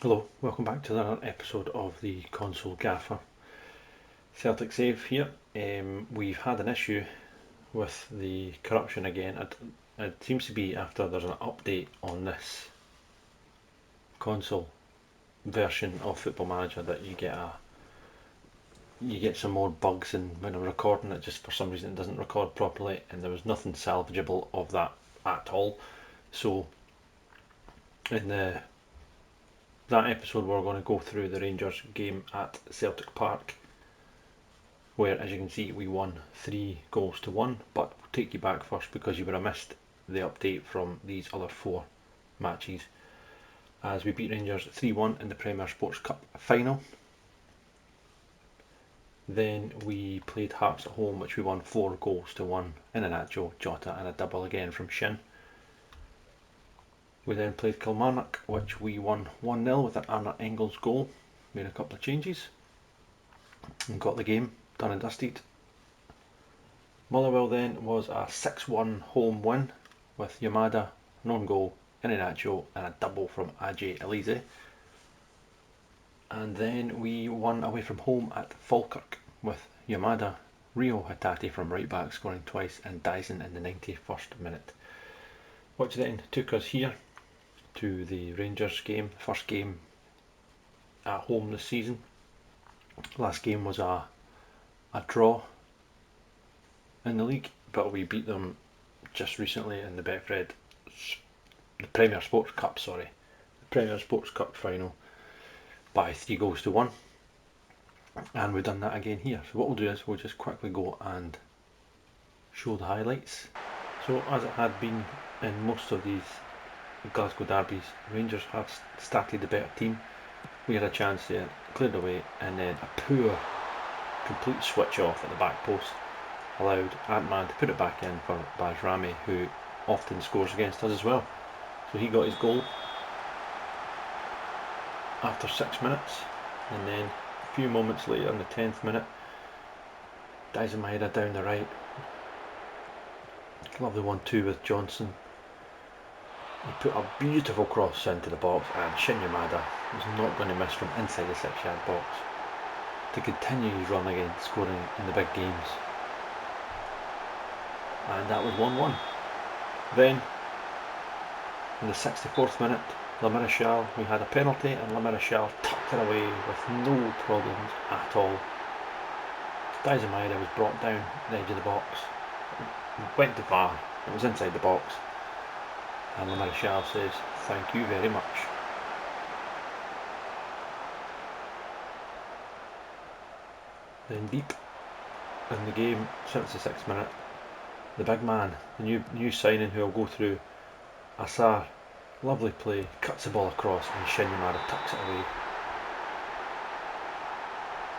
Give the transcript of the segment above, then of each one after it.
Hello, welcome back to another episode of the Console Gaffer. Celtic Save here. We've had an issue with the corruption again. It seems to be after there's an update on this console version of Football Manager that you get some more bugs, and when I'm recording it, just for some reason it doesn't record properly, and there was nothing salvageable of that at all. So in that episode we're going to go through the Rangers game at Celtic Park, where, as you can see, we won 3-1, but we'll take you back first because you would have missed the update from these other 4 matches, as we beat Rangers 3-1 in the Premier Sports Cup final. Then we played Hearts at home, which we won 4-1 in an Nacho, Jota and a double again from Shin. We then played Kilmarnock, which we won 1-0 with an Arne Engels goal. Made a couple of changes and got the game done and dusted. Motherwell then was a 6-1 home win with Yamada, an own goal, Iheanacho and a double from Ajay Elise. And then we won away from home at Falkirk with Yamada, Rio Hatate from right back scoring twice, and Dyson in the 91st minute. Which then took us here to the Rangers game, first game at home this season. Last game was a draw in the league, but we beat them just recently in the Premier Sports Cup final by 3-1, and we've done that again here. So what we'll do is we'll just quickly go and show the highlights. So as it had been in most of these Glasgow derbies, Rangers have started the better team. We had a chance there, cleared away, and then a poor complete switch off at the back post allowed Ant-Man to put it back in for Bajrami, who often scores against us as well. So he got his goal after 6 minutes, and then a few moments later in the 10th minute, Dyson Maeda down the right, lovely 1-2 with Johnson. He put a beautiful cross into the box, and Shin Yamada was not going to miss from inside the 6-yard box to continue his run again, scoring in the big games. And that was 1-1. Then, in the 64th minute, La Marichal, we had a penalty, and La Marichal tucked it away with no problems at all. Dyson Maeda was brought down the edge of the box, went to VAR, it was inside the box, and La Marichal says, "Thank you very much." Then deep in the game, 76th minute, the big man, the new signing who will go through, Assar, lovely play, cuts the ball across, and Shin Yamada tucks it away.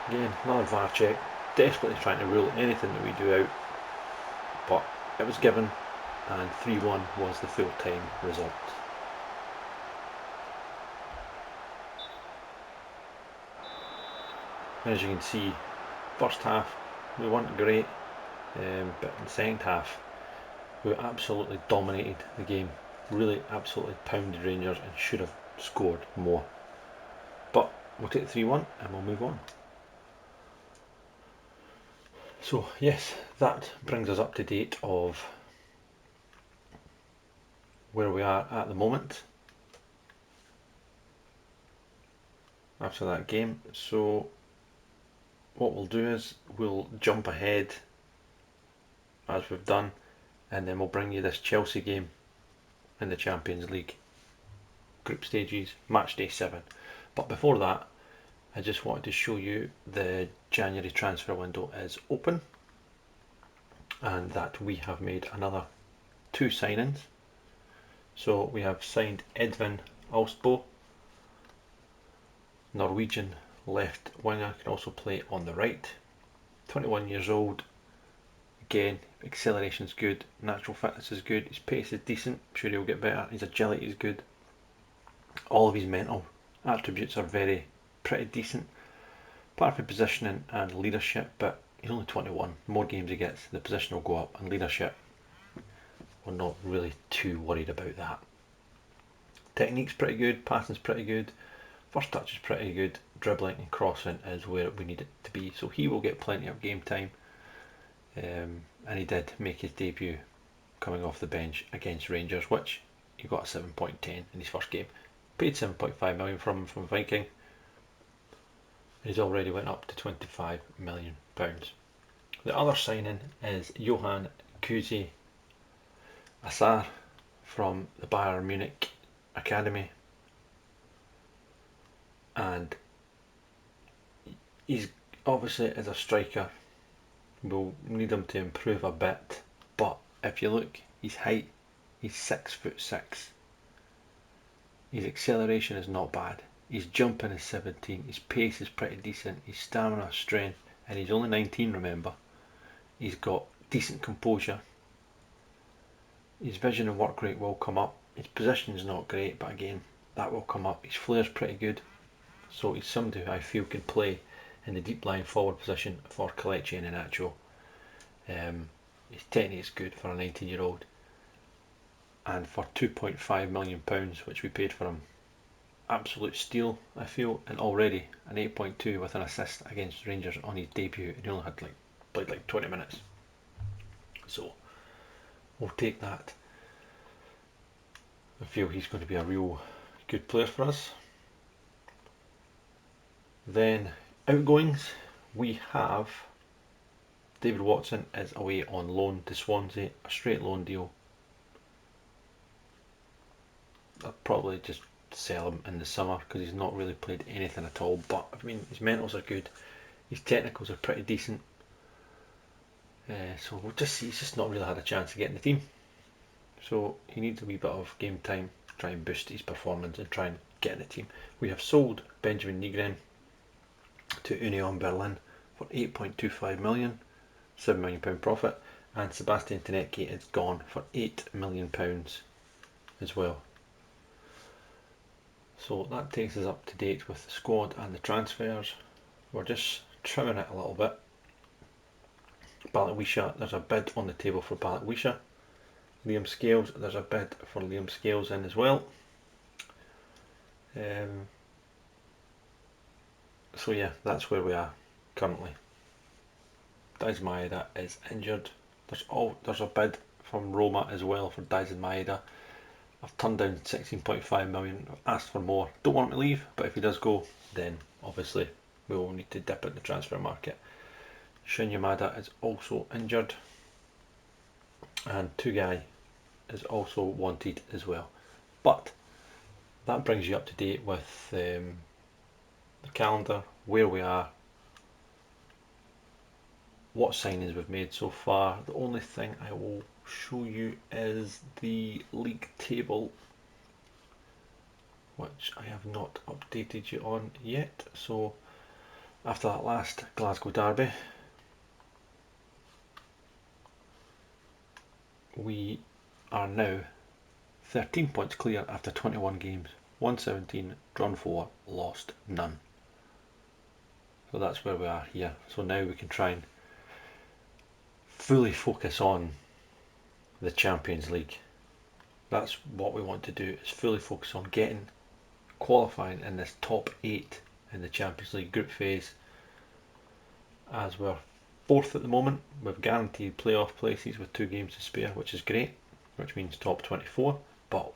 Again, another VAR check, desperately trying to rule anything that we do out, but it was given, and 3-1 was the full-time result. As you can see, first half we weren't great, but in the second half we absolutely dominated the game, really absolutely pounded Rangers and should have scored more. But we'll take 3-1 and we'll move on. So yes, that brings us up to date of where we are at the moment after that game. So what we'll do is we'll jump ahead as we've done, and then we'll bring you this Chelsea game in the Champions League group stages, match day 7. But before that, I just wanted to show you the January transfer window is open, and that we have made another 2 signings. So we have signed Edvin Alsbo, Norwegian left winger, can also play on the right, 21 years old. Again, acceleration's good, natural fitness is good, his pace is decent, I'm sure he'll get better, his agility is good, all of his mental attributes are pretty decent, apart from positioning and leadership, but he's only 21, the more games he gets, the position will go up, and leadership, we're not really too worried about that. Technique's pretty good, passing's pretty good, First touch is pretty good, dribbling and crossing is where we need it to be, so he will get plenty of game time. And he did make his debut coming off the bench against Rangers, which he got a 7.10 in his first game. Paid 7.5 million from Viking. He's already went up to 25 million pounds. The other signing is Johan Kuzi Asar from the Bayern Munich Academy, and he's obviously, as a striker, we'll need him to improve a bit, but if you look, his height, he's 6'6". His acceleration is not bad, his jumping is 17, his pace is pretty decent, his stamina, strength, and he's only 19, remember. He's got decent composure, his vision and work rate will come up, his position is not great, but again, that will come up. His flair's pretty good, so he's somebody who I feel can play in the deep line forward position for Kelechi and Iheanacho. His technique is good for a 19-year-old, and for £2.5 million, which we paid for him, absolute steal I feel, and already an 8.2 with an assist against Rangers on his debut, and he only had played like 20 minutes, so we'll take that. I feel he's going to be a real good player for us. Then outgoings, we have David Watson is away on loan to Swansea, a straight loan deal. I'll probably just sell him in the summer because he's not really played anything at all, but I mean, his mentals are good, his technicals are pretty decent, so we'll just see. He's just not really had a chance to get in the team, so he needs a wee bit of game time to try and boost his performance and try and get in the team. We have sold Benjamin Nygren to Union Berlin for 8.25 million, £7 million profit, and Sebastian Tenetke is gone for £8 million as well. So that takes us up to date with the squad and the transfers. We're just trimming it a little bit. Balikwisha, there's a bid on the table for Balikwisha. Liam Scales, there's a bid for Liam Scales in as well. So yeah, that's where we are currently. Daizen Maeda is injured. There's a bid from Roma as well for Daizen Maeda. I've turned down 16.5 million, I've asked for more. Don't want him to leave, but if he does go, then obviously we will need to dip in the transfer market. Shin Yamada is also injured, and Tugai is also wanted as well. But that brings you up to date with the calendar, where we are, what signings we've made so far. The only thing I will show you is the league table, which I have not updated you on yet. So after that last Glasgow derby, we are now 13 points clear after 21 games, 117, drawn 4, lost none. So that's where we are here. So now we can try and fully focus on the Champions League. That's what we want to do, is fully focus on qualifying in this top 8 in the Champions League group phase, as we're 4th at the moment with guaranteed playoff places with 2 games to spare, which is great, which means top 24, but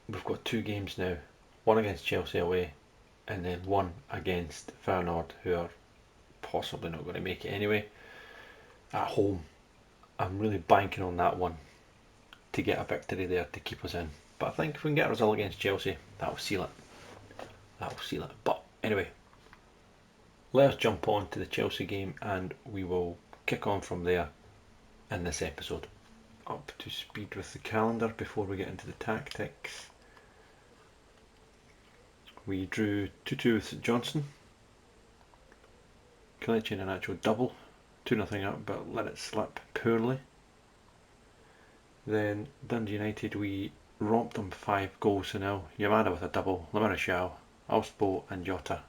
we've got 2 games now, one against Chelsea away and then one against Feyenoord, who are possibly not going to make it anyway, at home. I'm really banking on that one to get a victory there to keep us in, but I think if we can get a result against Chelsea, that'll seal it. But anyway, let us jump on to the Chelsea game and we will kick on from there in this episode. Up to speed with the calendar before we get into the tactics. We drew 2-2 with St Johnstone. Kelechi and Iheanacho double, 2-0 up, but let it slip poorly. Then Dundee United, we romped them 5 goals to nil. Yamada with a double, Lamara Shaw, Alspo and Jota.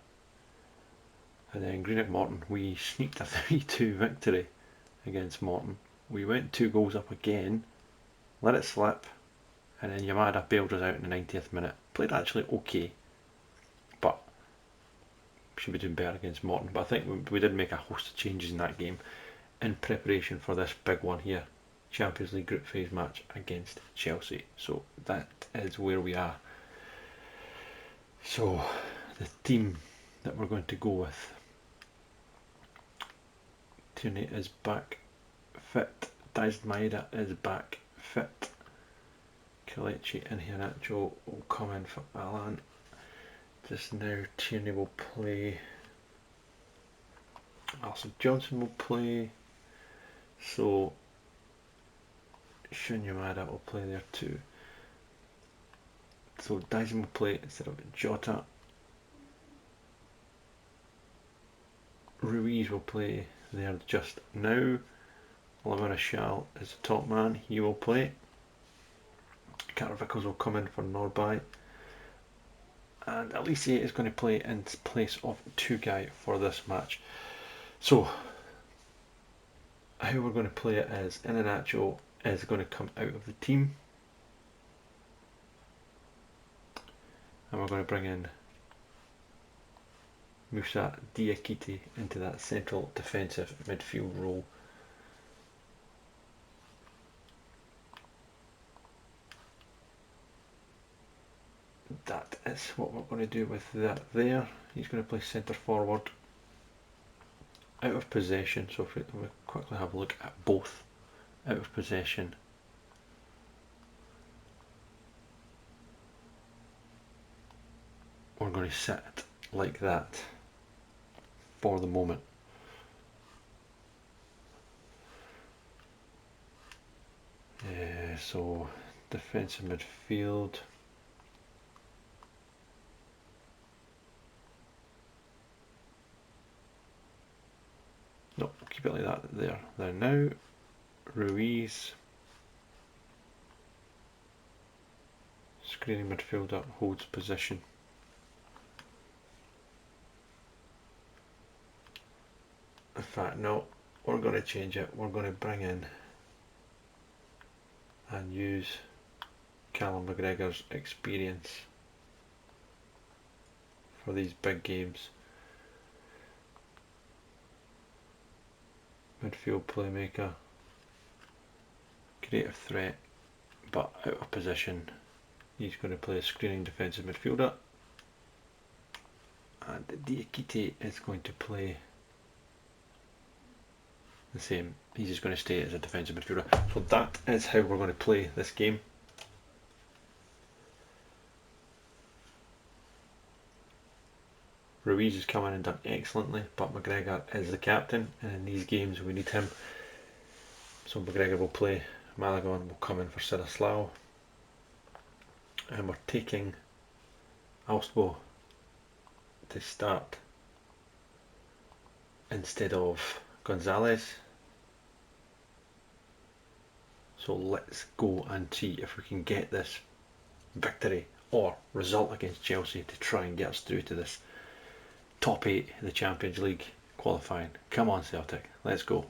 And then Greenock Morton, we sneaked a 3-2 victory against Morton. We went 2 goals up again, let it slip, and then Yamada bailed us out in the 90th minute. Played actually okay, should be doing better against Morton, but I think we did make a host of changes in that game in preparation for this big one here, Champions League group phase match against Chelsea. So that is where we are. So the team that we're going to go with: Tierney is back fit, Daisuke Maeda is back fit, Kelechi and Iheanacho will come in for Alan. Just now Tierney will play, Alison Johnson will play, so Shunya Maeda will play there too. So Dyson will play instead of Jota. Ruiz will play there just now. Lamina Shal is the top man, he will play. Carter Vickers will come in for Norby. And Elise is going to play in place of Tugai for this match. So, how we're going to play it is Iheanacho is going to come out of the team. And we're going to bring in Moussa Diakite into that central defensive midfield role. That is what we're going to do with that there. He's going to play centre forward. Out of possession, so if we quickly have a look at both. Out of possession, we're going to sit like that for the moment. So defensive midfield. No, keep it like that there. There now. Ruiz. Screening midfielder holds position. In fact, no, we're going to change it. We're going to bring in and use Callum McGregor's experience for these big games. Midfield playmaker, creative threat, but out of position. He's going to play a screening defensive midfielder, and Diakite is going to play the same. He's just going to stay as a defensive midfielder. So that is how we're going to play this game. Ruiz has come in and done excellently, but McGregor is the captain, and in these games we need him. So McGregor will play, Malagon will come in for Saraslao, and we're taking Alsbo to start instead of Gonzalez. So let's go and see if we can get this victory or result against Chelsea to try and get us through to this top 8 in the Champions League qualifying. Come on Celtic, let's go.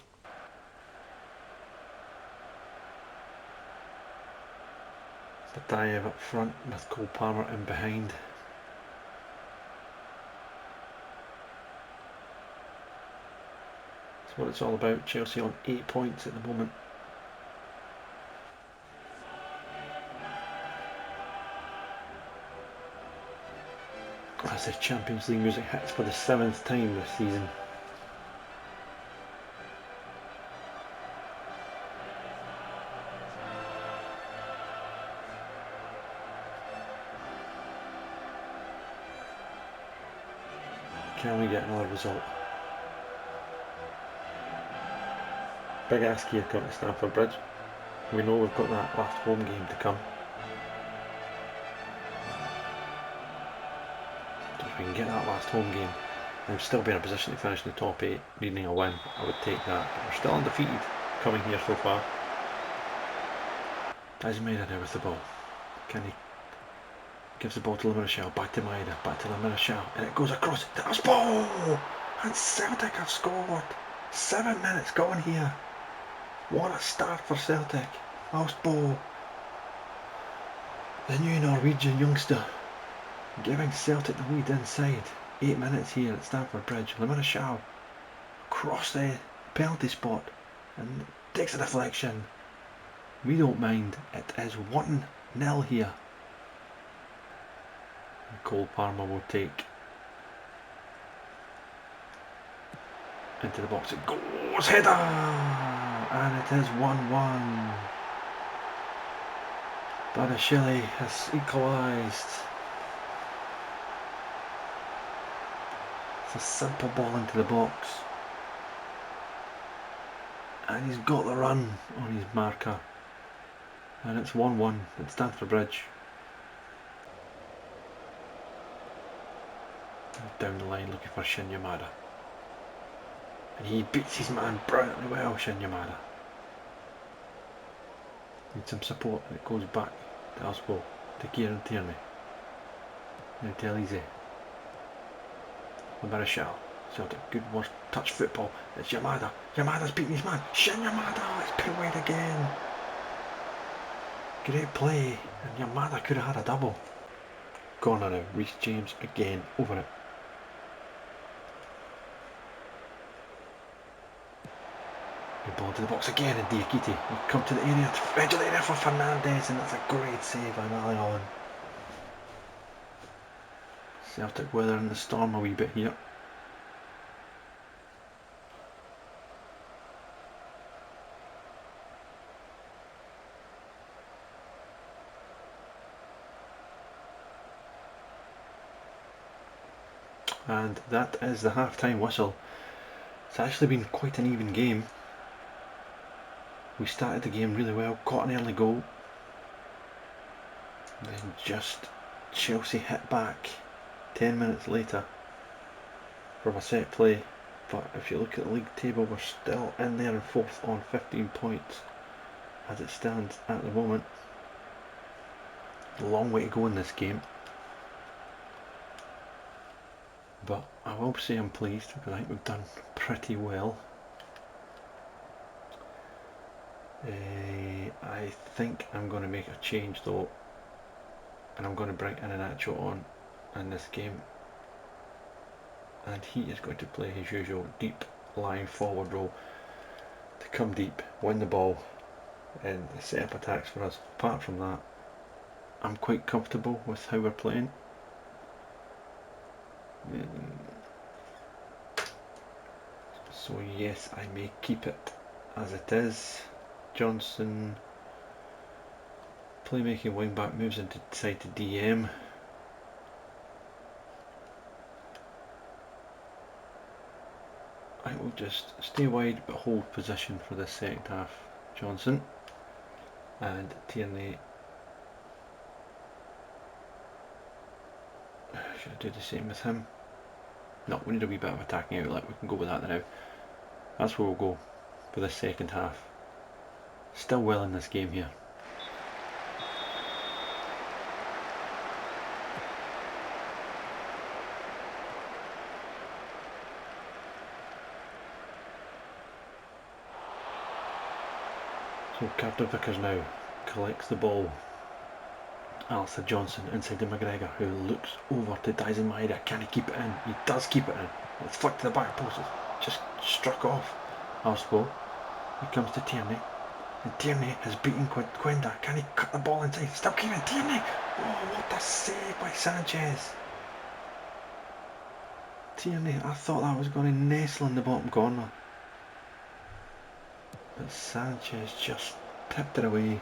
Batayev up front with Cole Palmer in behind. That's what it's all about. Chelsea on 8 points at the moment. As the Champions League music hits for the 7th time this season. Can we get another result? Big ask here coming to Stamford Bridge. We know we've got that last home game to come. If we can get that last home game and still be in a position to finish in the top 8, needing a win, I would take that. But we're still undefeated coming here so far. Daisuke Maeda now with the ball. Can he? Gives the ball to Lamina Shal, back to Maeda, back to Lamina Shal, and it goes across to Aspo! And Celtic have scored! 7 minutes gone here. What a start for Celtic. Aspo, the new Norwegian youngster, giving Celtic the lead inside. 8 minutes here at Stamford Bridge. Lamina Shaw across the penalty spot and takes a deflection. We don't mind. It is 1-0 here. Cole Palmer will take into the box. It goes, header, and it is 1-1. Badashile has equalised. It's a simple ball into the box, and he's got the run on his marker, and it's 1-1 at Stamford Bridge. Down the line looking for Shin Yamada, and he beats his man brilliantly well. Shin Yamada needs some support, and it goes back to Oswald, to Kieran Tierney, now to Elise. Marshall, Celtic, good work, touch football. It's Yamada. Yamada's beating his man. Shin Yamada, it's put wide again. Great play, and Yamada could have had a double. Corner now, Reece James again over it. Good ball to the box again, and Diakite will come to the area, edge of the area for Fernandez, and that's a great save by Malion. Celtic weathering the storm a wee bit here. And that is the half-time whistle. It's actually been quite an even game. We started the game really well, got an early goal, then just Chelsea hit back 10 minutes later from a set play. But if you look at the league table, we're still in there in 4th on 15 points as it stands at the moment. A long way to go in this game, but I will say I'm pleased because I think we've done pretty well. I think I'm going to make a change though, and I'm going to bring Iheanacho on in this game, and he is going to play his usual deep lying forward role to come deep, win the ball, and set up attacks for us. Apart from that, I'm quite comfortable with how we're playing. So yes, I may keep it as it is. Johnson, playmaking wing back, moves into side to DM. I will just stay wide but hold position for the second half. Johnson and Tierney. Should I do the same with him? No, we need a wee bit of attacking outlet. We can go with that now. That's where we'll go for the second half. Still well in this game here. So Carter Vickers now collects the ball. Alistair Johnson inside to McGregor, who looks over to Dyson Maeda. Can he keep it in? He does keep it in. It's flicked to the back post. It's just struck off Arspo. He comes to Tierney, and Tierney has beaten Quenda. Can he cut the ball inside? Still keeping Tierney. Oh, what a save by Sanchez. Tierney, I thought that was going to nestle in the bottom corner, but Sanchez just tipped it away.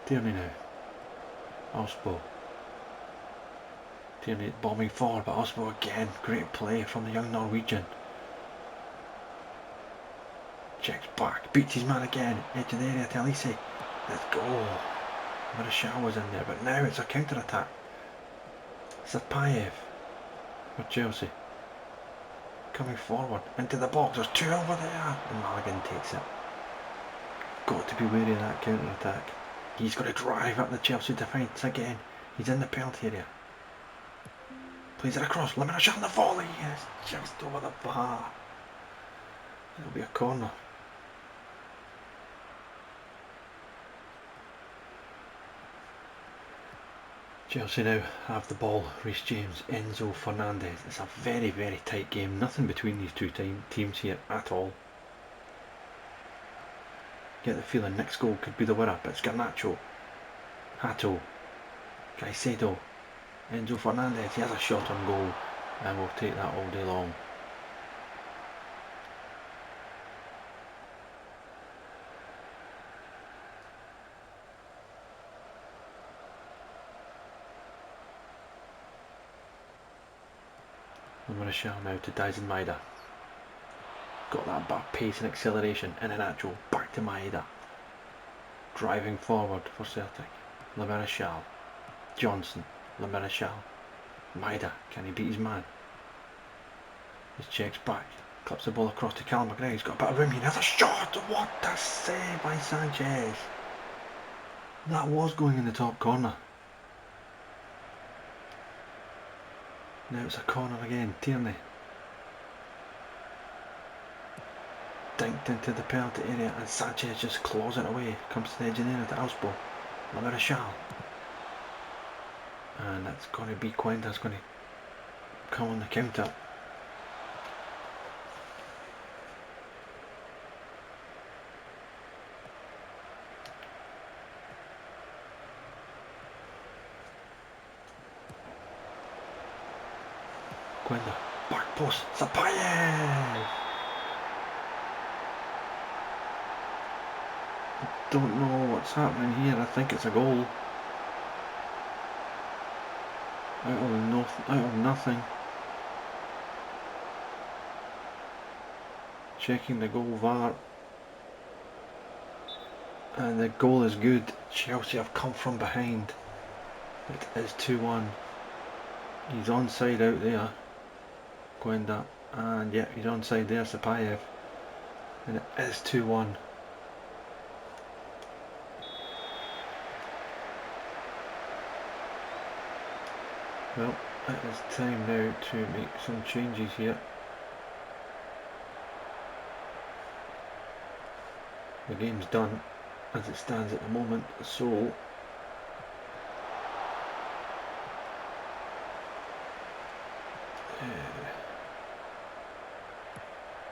Tierney now. Osbo. Tierney bombing forward, but Osbo again. Great play from the young Norwegian. Checks back, beats his man again. Edge of the area to Elise. Let's go. Marshall was in there, but now it's a counter attack. Zapayev for Chelsea. Coming forward into the box. There's two over there, and Mulligan takes it. Got to be wary of that counter attack. He's going to drive up the Chelsea defence again. He's in the penalty area. Plays it across. Lamina Shaw on the volley. Yes, just over the bar. It'll be a corner. Chelsea now have the ball. Reece James, Enzo Fernandez. It's a very, very tight game. Nothing between these two teams here at all. Get the feeling next goal could be the winner, but it's Garnacho, Hato, Caicedo, Enzo Fernandez. He has a shot on goal, and we'll take that all day long. Martial now to Dyson Maeda. Got that back pace and acceleration. Iheanacho back to Maeda. Driving forward for Celtic. Martial. Johnson. Martial. Maeda. Can he beat his man? He checks back. Clips the ball across to Callum McGregor. He's got a bit of room here. There's a shot. What a save by Sanchez. That was going in the top corner. Now it's a corner again. Tierney. Dinked into the penalty area and Sanchez just claws it away. Comes to the edge of the area to Auspo. Martial. And that's going to be Cuenda's going to come on the counter. Cuenda. Back post. Zapayev. Don't know what's happening here. I think it's a goal. Out of nothing. Checking the goal VAR. And the goal is good. Chelsea have come from behind. It is 2-1. He's onside out there. Cuenda. And yeah, he's onside there, Zapayev. And it is 2-1. Well, it is time now to make some changes here. The game's done as it stands at the moment, so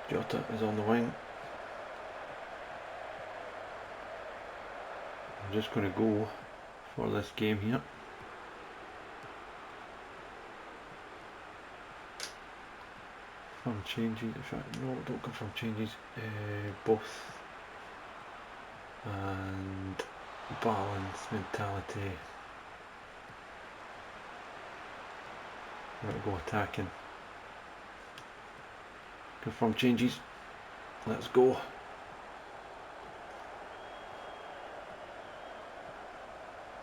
Jota is on the wing. I'm just going to go for this game here. From changes, in fact, no, don't come from changes. Both and balance mentality. Right, go attacking. Confirm changes. Let's go.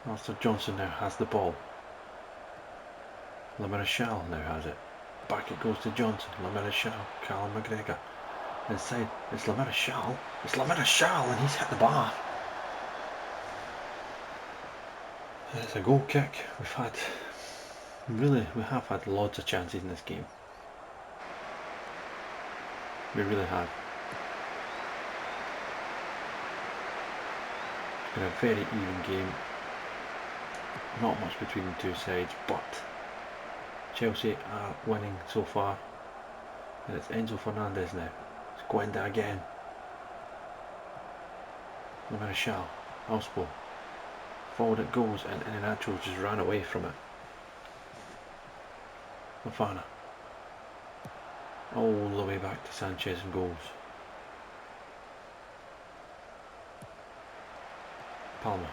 Arthur Johnson now has the ball. Martial now has it. Back it goes to Johnson. Martial. Callum McGregor. Inside. It's Martial. It's Martial, and he's hit the bar. It's a goal kick. We have had lots of chances in this game. We really have. It's been a very even game. Not much between the two sides, but Chelsea are winning so far. And it's Enzo Fernandez now. It's Cuenda again. Martial. Auspo. Forward it goes, and Iheanacho just ran away from it. Fofana. All the way back to Sanchez and goals. Palmer.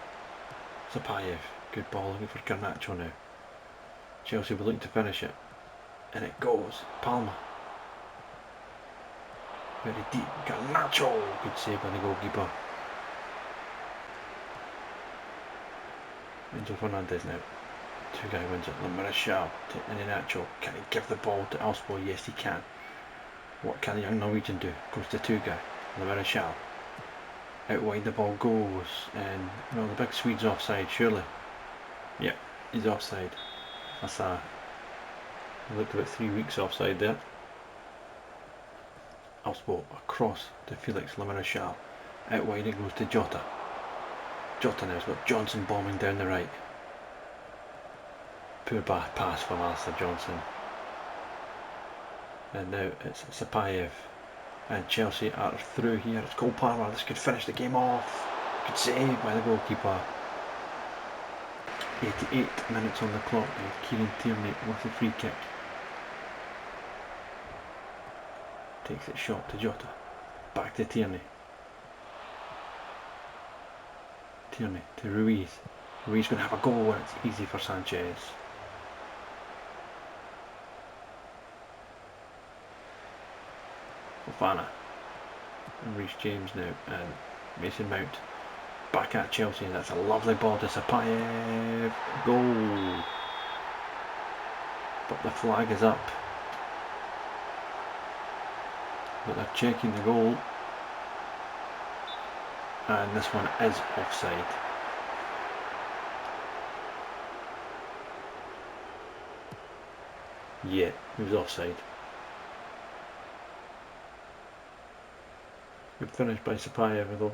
Zapayev. Good ball, looking for Garnacho now. Chelsea will look to finish it. And it goes. Palmer. Very deep. Garnacho. Good save by the goalkeeper. Enzo Fernandez now. Two-guy wins it. Martial to Iheanacho. Can he give the ball to Auspo? Yes, he can. What can the young Norwegian do? Goes to two-guy. Martial. Out wide the ball goes. And, well, the big Swede's offside, surely. Yep, he's offside. That's looked about 3 weeks offside there. Auspo across to Felix Martial. Out wide it goes to Jota. Jota now's got Johnson bombing down the right. poor back pass from Alistair Johnson. And now it's Sapayev. And Chelsea are through here. It's Cole Palmer. This could finish the game off. Good save by the goalkeeper. 88 minutes on the clock now. Kieran Tierney with the free kick. Takes it short to Jota. Back to Tierney. Tierney to Ruiz. Ruiz going to have a goal and it's easy for Sanchez. Fofana. And Reece James now. And Mason Mount. Back at Chelsea. And that's a lovely ball to Sapayev. Goal. But the flag is up. But they're checking the goal. And this one is offside. Yeah, it was offside. Good finish by Sapayev though.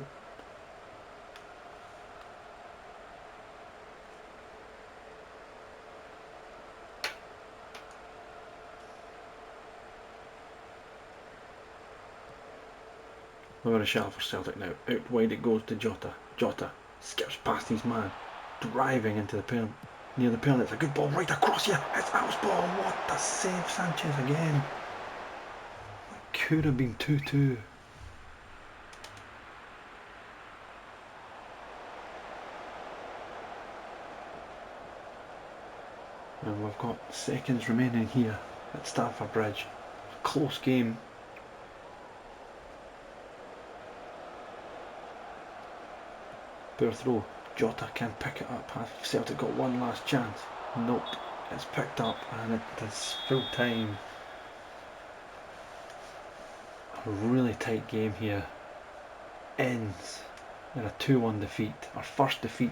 We've got a shot for Celtic now. Out wide it goes to Jota. Jota skips past his man, driving into the penalty. Near the penalty. It's a good ball right across here. It's Al's ball. What a save, Sanchez again. That could have been 2-2. And we've got seconds remaining here at Stamford Bridge. Close game. Poor throw. Jota can pick it up. Have Celtic got one last chance? Nope. It's picked up and it is full time. A really tight game here. Ends in a 2-1 defeat. Our first defeat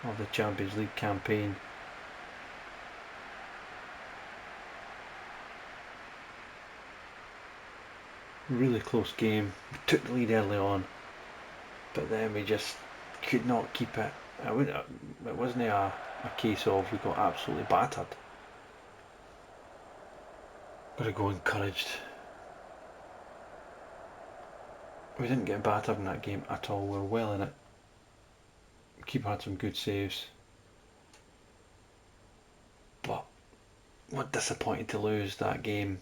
of the Champions League campaign. Really close game. We took the lead early on, but then we just could not keep it. It wasn't a case of we got absolutely battered. Gotta go encouraged. We didn't get battered in that game at all. We were well in it. Keeper had some good saves, but what disappointed to lose that game.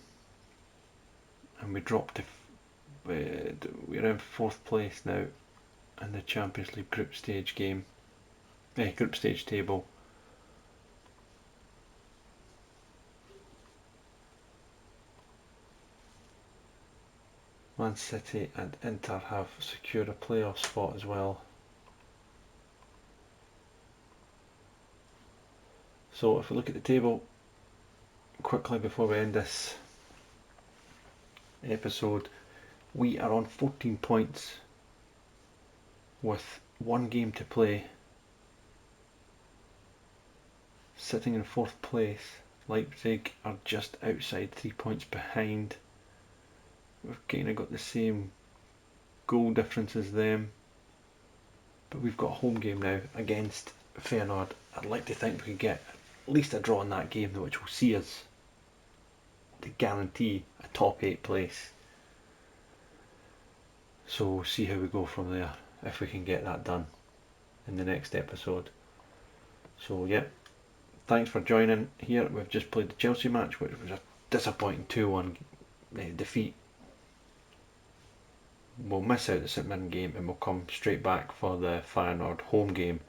And we dropped to we're in 4th place now in the Champions League group stage game, group stage table. Man City and Inter have secured a playoff spot as well. So if we look at the table quickly before we end this episode, we are on 14 points with one game to play. Sitting in 4th place, Leipzig are just outside, 3 points behind. We've kind of got the same goal difference as them, but we've got a home game now against Feyenoord. I'd like to think we could get at least a draw in that game, which will see us to guarantee a top 8 place. So we'll see how we go from there, if we can get that done in the next episode. So yeah, thanks for joining here. We've just played the Chelsea match, which was a disappointing 2-1 defeat. We'll miss out the St Mirren game and we'll come straight back for the Feyenoord home game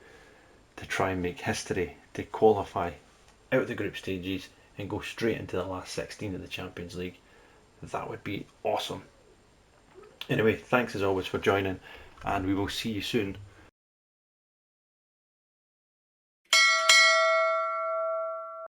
to try and make history, to qualify out of the group stages and go straight into the last 16 of the Champions League. That would be awesome. Anyway, thanks as always for joining, and we will see you soon